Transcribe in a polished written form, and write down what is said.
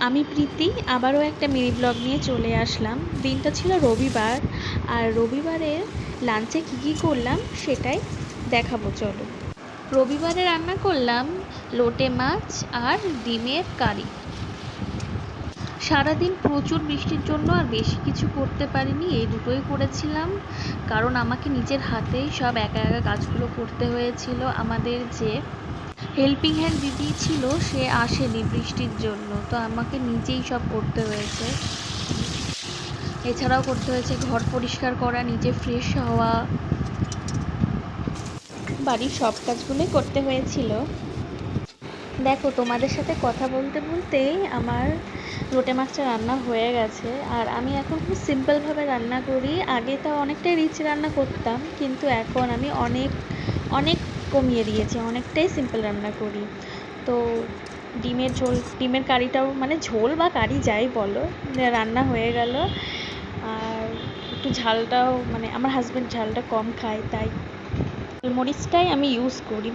আমি প্রীতি আবারও একটা মিনি ব্লগ নিয়ে চলে আসলাম। দিনটা ছিল রবিবার, আর রবিবারের লাঞ্চে কী করলাম সেটাই দেখাবো চলো। রবিবারে রান্না করলাম লোটে মাছ আর ডিমের কারি। সারাদিন প্রচুর বৃষ্টির জন্য আর বেশি কিছু করতে পারিনি, এই দুটোই করেছিলাম। কারণ আমাকে নিজের হাতেই সব একা একা কাজগুলো করতে হয়েছিল। আমাদের যে হেল্পিং হ্যান্ড দিদি ছিল সে আসেনি বৃষ্টির জন্য, তো আমাকে নিজেই সব করতে হয়েছে। এছাড়াও করতে হয়েছে ঘর পরিষ্কার করা, নিজে ফ্রেশ হওয়া, বাড়ির সব কাজগুলোই করতে হয়েছিল। দেখো, তোমাদের সাথে কথা বলতে বলতেই আমার লোটে মাছটা রান্না হয়ে গেছে। আর আমি এখন খুব সিম্পলভাবে রান্না করি। আগে তো অনেকটাই রিচ রান্না করতাম, কিন্তু এখন আমি অনেক অনেক কমিয়ে দিয়েছি, অনেকটাই সিম্পল রান্না করি। তো ডিমের ঝোল, ডিমের কারিটাও মানে ঝোল বা কারি যাই বলো, রান্না হয়ে গেল। আর একটু ঝালটাও, মানে আমার হাজব্যান্ড ঝালটা কম খায়, তাই গোলমরিচটাই আমি ইউজ করি।